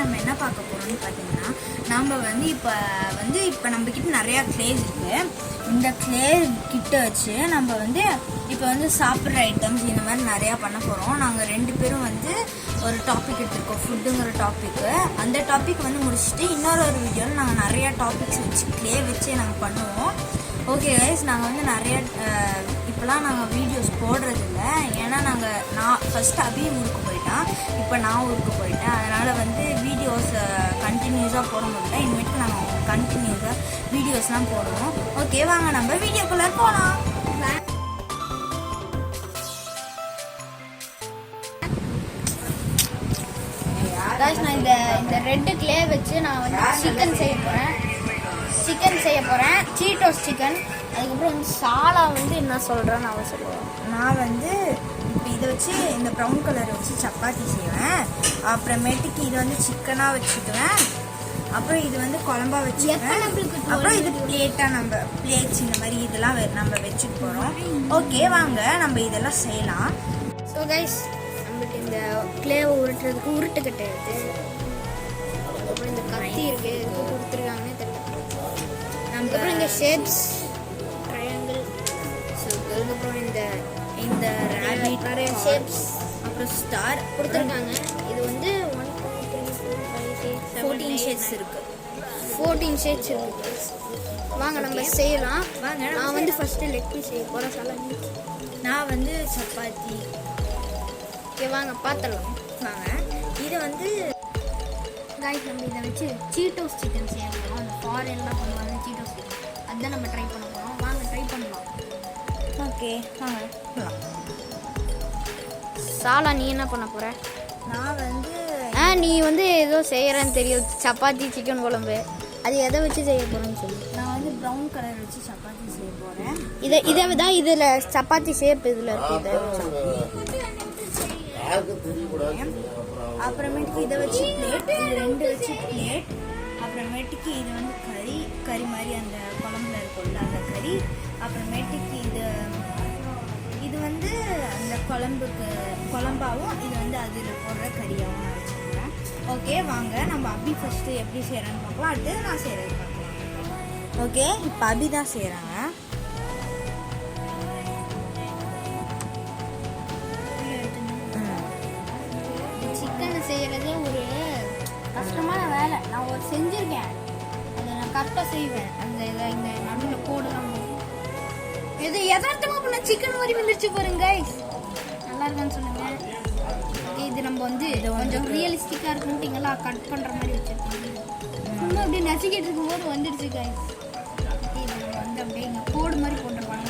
நம்ம என்ன பார்க்க போகிறோம்னு பார்த்தீங்கன்னா, நம்ம வந்து இப்போ நம்மக்கிட்ட நிறையா கிளேஸ் இருக்குது. இந்த கிளே கிட்ட வச்சு நம்ம வந்து இப்போ வந்து சாப்பிட்ற ஐட்டம்ஸ் இந்த மாதிரி நிறையா பண்ண போகிறோம். நாங்கள் 2 பேரும் வந்து ஒரு டாபிக் எடுத்துருக்கோம், ஃபுட்டுங்கிற டாப்பிக்கு. அந்த டாபிக் வந்து முடிச்சுட்டு இன்னொரு வீடியோவில் நாங்கள் நிறையா டாபிக்ஸ் வச்சு கிளே வச்சு நாங்கள் பண்ணுவோம். ஓகே கைஸ், நாங்கள் வந்து நிறைய இப்போலாம் நாங்கள் வீடியோஸ் போடுறதில்ல. ஏன்னா நான் ஃபஸ்ட்டு அபி ஊருக்கு போயிட்டான், இப்போ நான் ஊருக்கு போயிட்டேன். அதனால் வந்து வீடியோஸ் கண்டினியூஸாக போட முடியல. இனிமேட்டு நாங்கள் கண்டினியூஸாக வீடியோஸ்லாம் போடுவோம். ஓகே, வாங்க நம்ம வீடியோக்குள்ளே போகலாம். நான் இந்த ரெட்டு கிளே வச்சு நான் வந்து சிக்கன் செய்ய போகிறேன். Cheetos chicken. அதுக்கப்புறம் வந்து சாலா வந்து என்ன சொல்கிறேன்னு அவன் சொல்லுவேன். நான் வந்து இப்போ இதை வச்சு இந்த ப்ரௌன் கலரை வச்சு சப்பாத்தி செய்வேன். அப்புறமேட்டுக்கு இதை வந்து சிக்கனாக வச்சுக்குவேன். அப்புறம் இது வந்து குழம்பா வச்சுக்குவேன். அப்புறம் இது பிளேட்ஸ் இந்த மாதிரி இதெல்லாம் நம்ம வச்சுட்டு போகிறோம். ஓகே, வாங்க நம்ம இதெல்லாம் செய்யலாம். ஸோ கைஸ், நம்மளுக்கு இந்த கிளேவை உருட்டுறதுக்கு உருட்டுக்கட்டை இருக்குது. அதுக்கப்புறம் இந்த கத்தி இருக்குது, எதுக்கு கொடுத்துருக்காங்கன்னே தெரியல. அதுக்கப்புறம் இந்த ஷேப்ஸ் ட்ரையாங்கிள். ஸோ அதுக்கப்புறம் இந்த ரேபிட் நிறைய ஷேப்ஸ், அப்புறம் ஸ்டார் கொடுத்துருக்காங்க. இது வந்து 1 2 3 4 5 6 14 ஷேட்ஸ் இருக்குது. 14 ஷேட்ஸ் இருக்குது. வாங்க நம்ம செய்யலாம். வாங்க, நான் வந்து ஃபஸ்ட்டு லெக் பீஸ் செய்ய போகிறேன். சலாமி. நான் வந்து சப்பாத்தி. ஓகே, வாங்க பார்த்துடலாம். வாங்க, இதை வந்து காய்ஸ் நம்ம இதை வச்சு சீட்டோஸ் சிக்கன் செய்ய போகிறோம். அந்த ஃபாரின்லாம் பண்ணுவாங்க சீட்டோஸ் சிக்கன், அதுதான் நம்ம ட்ரை பண்ண போகிறோம். வாங்க ட்ரை பண்ணலாம். ஓகே, வாங்க பண்ணலாம். சாலா, நீ என்ன பண்ண போகிற? நான் வந்து நீ வந்து ஏதோ செய்கிறேன்னு தெரியும், சப்பாத்தி சிக்கன் குழம்பு. அது எதை வச்சு செய்ய போகிறேன்னு சொல்லி. நான் வந்து ப்ரௌன் கலர் வச்சு சப்பாத்தி செய்ய போகிறேன். இதை தான் இதில் சப்பாத்தி ஷேப் இதில் இருக்குது. அப்புறமேட்டுக்கு இதை வச்சு பிளேட், இது 2 வச்சு பிளேட். அப்புறமேட்டுக்கு இது வந்து கறி மாதிரி அந்த குழம்புல இருக்கும்ல அந்த கறி. அப்புறமேட்டுக்கு இது வந்து அந்த குழம்பாவும் இது வந்து அதில் போடுற கறியாகவும் நான் வச்சுக்கிறேன். ஓகே, வாங்க நம்ம அபி ஃபஸ்ட்டு எப்படி செய்கிறான்னு பார்க்கலாம். அடுத்து நான் செய்கிறது பார்க்கலாம். ஓகே, இப்போ அபி தான் செய்கிறாங்க. செய்யறதே ஒரு கஷ்டமான வேலை. நான் ஒரு செஞ்சிருக்கேன், அதை நான் கரெக்டாக செய்வேன். இந்த நடுவில் கோடெல்லாம் இது யதார்த்தமா பண்ண சிக்கன் மாதிரி வந்துருச்சு பாருங்க. நல்லா இருக்கான்னு சொல்லுங்க. இது நம்ம வந்து கொஞ்சம் ரியலிஸ்டிக்கா இருக்குன்னுட்டீங்களா, கட் பண்ற மாதிரி வச்சிருக்கோம். சும்மா அப்படியே நசிக்கிட்டு இருக்கும் போது வந்துடுச்சு கைஸ். இது நம்ம வந்து அப்படியே இங்கே கோடு மாதிரி போட்டுருப்பாங்க.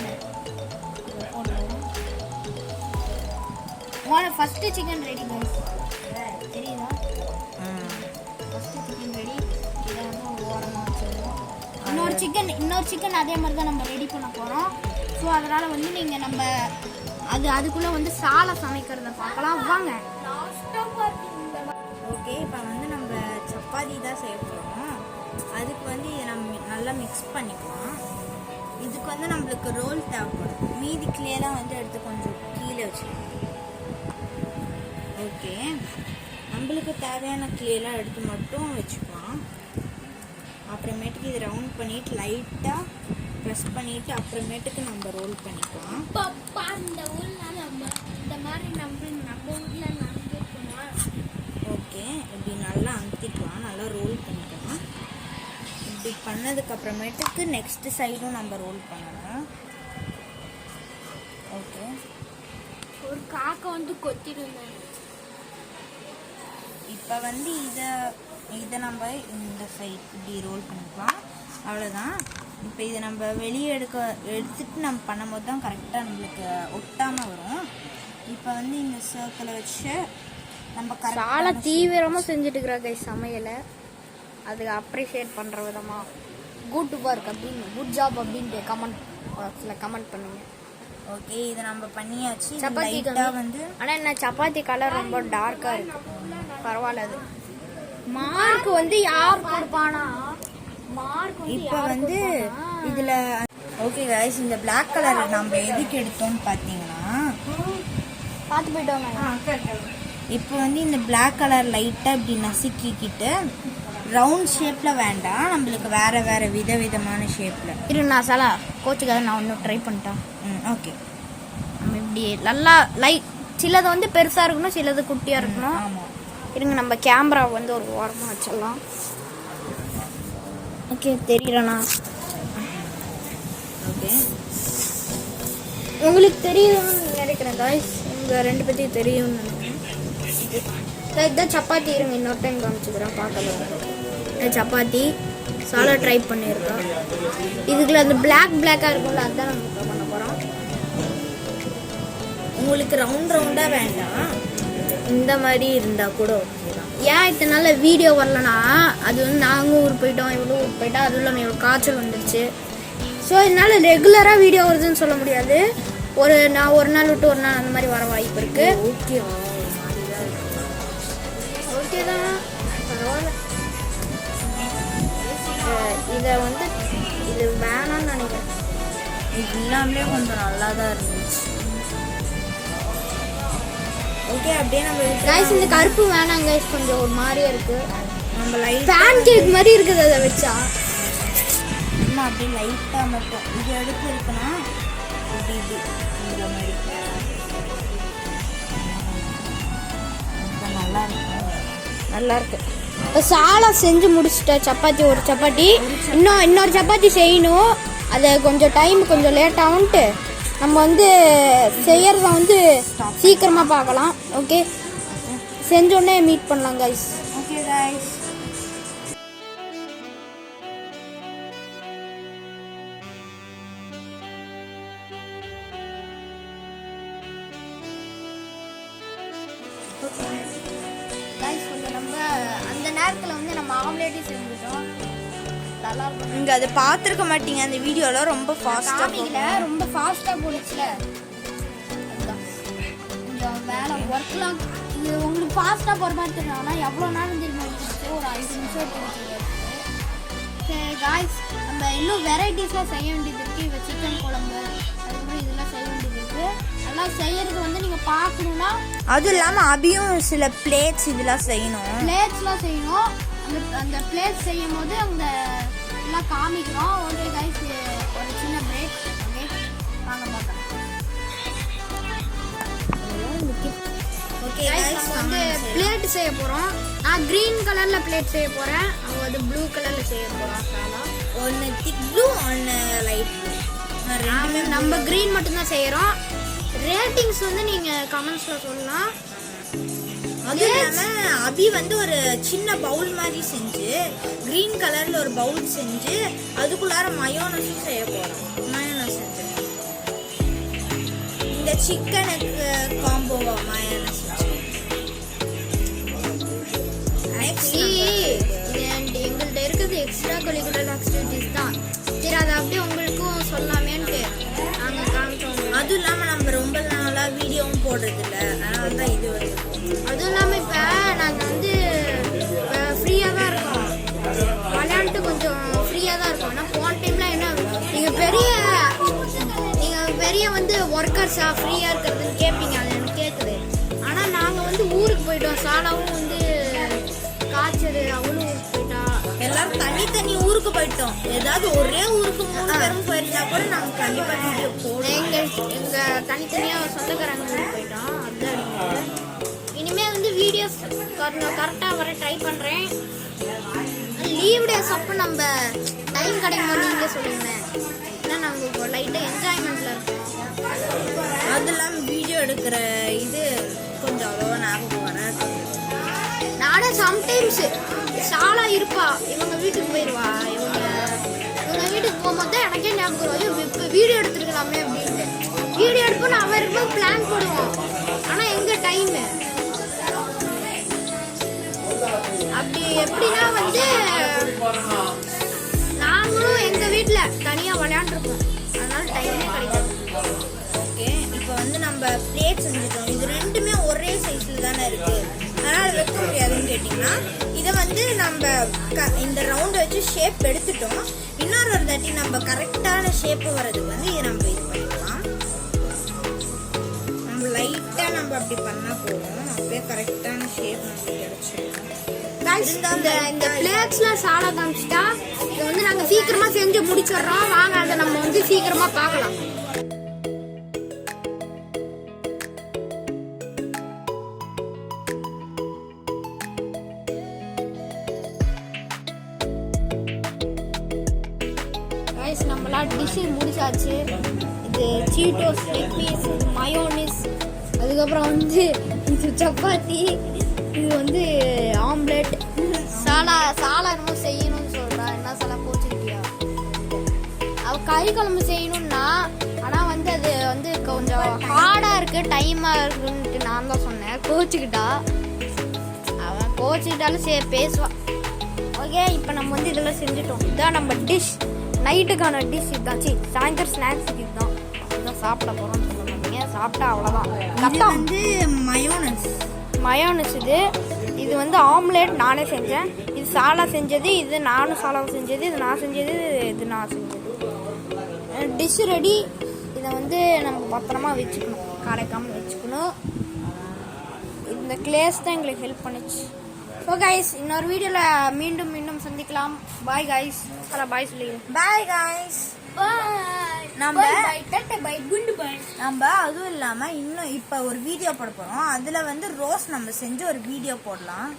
போட்டுருவோம். ஃபர்ஸ்ட் சிக்கன் ரெடி கைஸ், தெரியுதா? First chicken ready. இதை வந்து ஓரமாக வச்சுருவோம். இன்னொரு சிக்கன் அதே மாதிரி தான் நம்ம ரெடி பண்ண போகிறோம். ஸோ அதனால் வந்து நீங்கள் நம்ம அதுக்குள்ளே வந்து சாலை சமைக்கிறத பார்க்கலாம். வாங்க. ஓகே, இப்போ வந்து நம்ம சப்பாத்தி தான் செய்ய போகிறோம். அதுக்கு வந்து இதை நம்ம நல்லா மிக்ஸ் பண்ணிக்கலாம். இதுக்கு வந்து நம்மளுக்கு ரோல் தேவைப்படும். மீதி கிளேலாம் வந்து எடுத்து கொஞ்சம் கீழே வச்சுக்கலாம். ஓகே, நம்மளுக்கு தேவையான கிளேலாம் எடுத்து மட்டும் வச்சுக்கலாம். அப்புறமேட்டுக்கு இது ரவுண்ட் பண்ணிவிட்டு லைட்டாக ப்ரெஸ் பண்ணிவிட்டு அப்புறமேட்டுக்கு நம்ம ரோல் பண்ணிக்கலாம். ஓகே, இப்படி நல்லா அமுத்திக்கலாம், நல்லா ரோல் பண்ணிக்கலாம். இப்படி பண்ணதுக்கு அப்புறமேட்டுக்கு நெக்ஸ்ட் சைடும் நம்ம ரோல் பண்ணணும். ஓகே, ஒரு காக்கை வந்து கொத்திருந்தேன். இப்போ வந்து இதை நம்ம இந்த சைட் இப்படி ரோல் பண்ணிக்கலாம். அவ்வளோதான். இப்போ இதை நம்ம வெளியே எடுத்துட்டு நம்ம பண்ணும்போது தான் கரெக்டாக நம்மளுக்கு ஒட்டாமல் வரும். இப்போ வந்து இந்த சர்க்கிளை வச்சு நம்ம சாலை தீவிரமாக செஞ்சுட்டு இருக்கிற சமையலை அதுக்கு அப்ரிஷியேட் பண்ணுற விதமாக குட் ஒர்க் அப்படின்னு, குட் ஜாப் அப்படின்ட்டு கமெண்ட் பண்ணுங்க. ஓகே, இதை நம்ம பண்ணியாச்சு. சப்பாத்தி வந்து ஆனால் என்ன சப்பாத்தி கலர் ரொம்ப டார்க்காக இருக்கு. பரவாயில்ல, அது மார்க் வந்து யார் கொடுப்பானா? இப்போ வந்து இதில் ஓகே கைஸ், இந்த பிளாக் கலர் நம்ம எதுக்கு எடுத்தோம்னு பார்த்தீங்கன்னா, பார்த்து போயிட்டோம். இப்போ வந்து இந்த பிளாக் கலர் லைட்டாக இப்படி நசுக்கிக்கிட்டு ரவுண்ட் ஷேப்பில் வேண்டாம், நம்மளுக்கு வேறு விதவிதமான ஷேப்பில். இரு நான் சலா கோச்சுக்காக நான் ஒன்றும் ட்ரை பண்ணிட்டேன். ஓகே. நம்ம இப்படி நல்லா சிலது வந்து பெருசாக இருக்கணும், சிலது குட்டியாக இருக்கணும். ஆமாம். இருங்க நம்ம கேமரா வந்து ஒரு ஓரமாக வச்சிடலாம். ஓகே தெரியலண்ணா. ஓகே உங்களுக்கு தெரியும்னு நினைக்கிறேன் காய்ஸ், உங்கள் 2 பேர்த்தையும் தெரியும்னு நினைக்கிறேன். இதுதான் சப்பாத்தி. இருங்க இன்னொரு டைம் காமிச்சுக்கிறேன் பார்க்கலாம். சப்பாத்தி சாலா ட்ரை பண்ணியிருக்கோம். இதுக்குள்ள அந்த பிளாக்காக இருக்கும்ல அதுதான் நம்ம பண்ண போகிறோம். உங்களுக்கு ரவுண்டாக வேண்டாம், இந்த மாதிரி இருந்தால் கூட ஓகே தான். ஏன் இத்தனை நாள் வீடியோ வரலனா அது வந்து நாங்கள் ஊர் போயிட்டோம், இவ்வளோ ஊர் போயிட்டோம், அதுவும் இல்லாமல் இவ்வளோ காய்ச்சல் வந்துடுச்சு. ஸோ இதனால் ரெகுலராக வீடியோ வருதுன்னு சொல்ல முடியாது. நான் ஒரு நாள் விட்டு ஒரு நாள் அந்த மாதிரி வர வாய்ப்பு இருக்கு. ஓகேவா? ஓகே தான், பரவாயில்ல. இதை வந்து இது வேணாம்னு நினைக்கிறேன். இது இல்லாமலே கொஞ்சம் நல்லா தான் இருந்துச்சு. ஓகே அப்படியே நம்ம கைஸ் இந்த கருப்பு வேணாம் கைஸ், கொஞ்சம் ஒரு மாதிரியா இருக்கு. நம்ம லைட் பேன் கேக் மாதிரி இருக்குது அதை வச்சா. இன்னும் அப்படியே லைட்டாக மட்டும் இது எடுத்து இருக்குன்னா இப்படி இந்த மாதிரி நல்லா இருக்கு. இப்போ சாலா செஞ்சு முடிச்சிட்டேன். சப்பாத்தி ஒரு சப்பாத்தி, இன்னொரு சப்பாத்தி செய்யணும். அதை கொஞ்சம் டைம் கொஞ்சம் லேட் ஆகும்ட்டு நம்ம வந்து செய்யறத வந்து சீக்கிரமாக பார்க்கலாம். ஓகே செஞ்சோடனே மீட் பண்ணலாம் கைஸ். Okay guys. நம்ம அந்த நேரத்தில் வந்து நம்ம ஆம்லேட்டையும் செஞ்சுட்டோம். நல்லா இருக்கும். நீங்கள் அதை பார்த்துருக்க மாட்டீங்க, அந்த வீடியோவில் ரொம்ப ஃபாஸ்ட்டாக ரொம்ப ஃபாஸ்ட்டாக போடுச்சுல. அதுதான் கொஞ்சம் வேலை ஒர்க்லாம் இது உங்களுக்கு ஃபாஸ்ட்டாக போகிற மாதிரி தெரியும்னா எவ்வளோ நேரம் தெரியுமா எடுத்துச்சு? ஒரு 5 நிமிஷம் எடுத்துச்சு. சரி காய்ஸ், நம்ம இன்னும் வெரைட்டிஸ்லாம் செய்ய வேண்டியது இருக்குது. இப்போ சிக்கன் குழம்பு அதுக்கப்புறம் இதெல்லாம் செய்ய வேண்டியது இருக்குது. அதெல்லாம் செய்யறது வந்து நீங்கள் பார்க்கணுன்னா அதுவும் இல்லாமல் அபியும் சில பிளேட்ஸ் இதெல்லாம் செய்யணும். பிளேட்ஸ்லாம் செய்யணும். அந்த பிளேட்ஸ் செய்யும் போது அந்த எல்லாம் காமிக்கிறோம். ஓகே கைஸ், ஒரு சின்ன பிரேக். ஓகே வாங்க பார்க்கலாம். ஓகே கைஸ், நம்ம வந்து பிளேட் செய்ய போகிறோம். நான் க்ரீன் கலரில் பிளேட் செய்ய போகிறேன், அவங்க வந்து ப்ளூ கலரில் செய்ய போகிறோம். ஒன்று திக் ப்ளூ, ஒன்று லைட் ப்ளூ. நம்ம க்ரீன் மட்டும்தான் செய்கிறோம். ரேட்டிங்ஸ் வந்து நீங்கள் கமெண்ட்ஸில் சொல்லலாம். அது இல்லாமல் அபி வந்து ஒரு சின்ன பவுல் மாதிரி செஞ்சு க்ரீன் கலரில் ஒரு பவுல் செஞ்சு அதுக்குள்ளார மயோனஸும் செய்ய போகிறோம். மயோனஸ் செஞ்சு இந்த சிக்கனுக்கு காம்போவா மயோனஸ் எங்கள்கிட்ட இருக்கிறது எக்ஸ்ட்ரா கரிக்குலர் ஆக்டிவிட்டிஸ் தான். சரி அதை அப்படியே உங்களுக்கும் சொல்லலாமேன்ட்டு நாங்கள் காமிச்சோம். அதுவும் இல்லாமல் நம்ம ரொம்ப நாளாக வீடியோவும் போடுறதில்ல, அதனால தான் இது வருது. அதுவும் இல்லாமல் இப்போ நாங்கள் வந்து ஃப்ரீயாக தான் இருக்கோம், விளையாண்டுட்டு கொஞ்சம் ஃப்ரீயாக தான் இருக்கோம். ஆனால் போன டைம்லாம் என்ன நீங்கள் பெரிய வந்து ஒர்க்கர்ஸா ஃப்ரீயாக இருக்கிறதுன்னு கேட்பீங்க, அது எனக்கு கேட்குது. ஆனால் நாங்கள் வந்து ஊருக்கு போயிட்டோம். சாலாவும் வந்து காய்ச்சல், அவளும் ஊருக்கு போயிட்டா. எல்லாரும் தனி ஊருக்கு போயிட்டோம். ஏதாவது ஒரே ஊருக்கு 3 பேரும் போயிருந்தா கூட நாங்கள் கண்டிப்பாக வீடியோ போடுவோம். எங்கள் தனித்தனியாக சொந்தக்காரங்க ஊருக்கு போயிட்டோம். அதுதான் இனிமேல் வந்து வீடியோஸ் கரெக்டாக வர ட்ரை பண்ணுறேன். லீவ் டேஸ் அப்போ நம்ம டைம் கிடைக்கும் போது நீங்களே சொல்லுங்களேன். ஏன்னா நாங்கள் இப்போ லைட்டாக என்ஜாய்மெண்ட்டில் இருக்கோம். அது இல்லாமல் வீடியோ எடுக்கிற இது கொஞ்சம் அவ்வளோவா ஞாபகம் வராது. நானே சம்டைம்ஸ் சாலா இருப்பா, இவங்க வீட்டுக்கு போயிடுவா. இவங்க வீட்டுக்கு போகும்போது தான் எனக்கே ஞாபகம் வரும், இப்போ வீடியோ எடுத்துருக்கலாமே அப்படின்ட்டு. வீடியோ எடுப்போம், அவன் இருக்கும்போது பிளான் போடுவோம். ஆனால் எங்கே டைமு அப்படி எப்படின்னா வந்து நாங்களும் எங்கள் வீட்டில் தனியாக விளையாண்டுருப்போம், அதனால டைமே கிடைக்காது. ஓகே, இப்போ வந்து நம்ம பிளேட் செஞ்சுட்டோம். இது ரெண்டுமே ஒரே சைஸில் தானே இருக்குது, அதனால் வைக்க முடியாதுன்னு கேட்டிங்கன்னா இதை வந்து நம்ம இந்த ரவுண்டை வச்சு ஷேப் எடுத்துட்டோம். இன்னொரு தாட்டி நம்ம கரெக்டான ஷேப்பு வர்றதுக்கு வந்து இதை நம்ம இது பண்ணிக்கலாம். நம்ம லைட்டாக நம்ம அப்படி பண்ணால் போதும். அப்படியே கரெக்டான ஷேப் நமக்கு கிடைச்சிடும். இந்த பிளேட்ஸ்லாம் சாலா காமிச்சிட்டா இதை வந்து நாங்கள் சீக்கிரமா செஞ்சு முடிச்சிடுறோம். வாங்க அதை நம்ம வந்து சீக்கிரமா பார்க்கலாம். நம்மளாம் டிஷ்ஷு முடிச்சாச்சு. இது சீட்டோஸ், லெக் பீஸ், மயோனிஸ், அதுக்கப்புறம் வந்து இது சப்பாத்தி, இது வந்து ஆம்லெட். சாலா என்னமோ செய்யணும்னு சொல்றா. என்ன சாலா கோச்சிருக்கியா? அவ கறி குழம்பு செய்யணும்னா, ஆனால் வந்து அது வந்து கொஞ்சம் ஹார்டாக இருக்கு, டைமாக இருக்குன்ட்டு நான் தான் சொன்னேன். கோச்சிக்கிட்டா. அவன் கோச்சிக்கிட்டாலும் சரி பேசுவான். ஓகே, இப்போ நம்ம வந்து இதெல்லாம் செஞ்சுட்டோம். இதுதான் நம்ம டிஷ், நைட்டுக்கான டிஷ். இதுதான் சாயந்தரம் ஸ்நாக்ஸுக்கு இதுதான் சாப்பிட போகிறோம்னு சொல்லுவாங்க. சாப்பிட்டா அவ்வளோதான். இது வந்து மயோனஸ். இது வந்து ஆம்லேட் நானே செஞ்சேன். இது சாலா செஞ்சது, இது நானும் சாலாவை செஞ்சது, இது நான் செஞ்சது, இது நான் செஞ்சது. Dish ready. இதை வந்து நம்ம பத்திரமா வச்சுக்கணும், கரைக்காமல் வச்சுக்கணும். இந்த கிளேஸ் தான் எங்களுக்கு ஹெல்ப் பண்ணுச்சு. ஸோ கைஸ், இன்னொரு வீடியோவில் மீண்டும் சந்திக்கலாம். பாய் கைஸ். பாய் சொல்லிக்கிறேன். Bye guys. நம்ம அதுவும் இல்லாமல் இன்னும் இப்போ ஒரு வீடியோ போட போகிறோம். அதில் வந்து ரோஸ் நம்ம செஞ்சு ஒரு வீடியோ போடலாம்.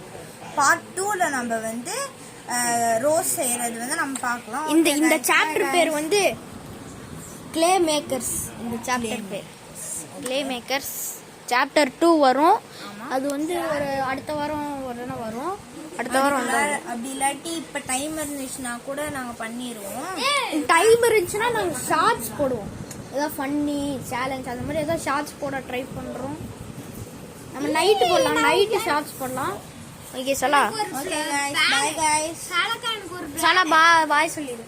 பார்ட் 2ல நம்ம வந்து ரோஸ் செய்கிறது வந்து நம்ம பார்க்கலாம். இந்த சாப்டர் பேர் வந்து கிளே மேக்கர்ஸ். இந்த சாப்டர் பேர் கிளே மேக்கர்ஸ். சாப்டர் 2 வரும். அது வந்து ஒரு அடுத்த வாரம் வரும். அடுத்த வாரம் அப்படி இல்லாட்டி இப்போ டைம் இருந்துச்சுன்னா கூட நாங்கள் பண்ணிடுவோம். டைம் இருந்துச்சுன்னா நாங்கள் ஷார்ட்ஸ் போடுவோம். ஏதாவது ஃபன்னி சேலஞ்ச் அந்த மாதிரி ஏதாவது ஷார்ட்ஸ் போட ட்ரை பண்ணுறோம். நம்ம நைட்டு போடலாம், நைட்டு ஷார்ட்ஸ் போடலாம். ஓகே சலா. Okay guys, bye guys. சலா பாய் சொல்லிடு.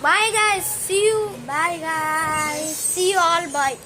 பாய் guys, see you. Bye guys, see you all. Bye.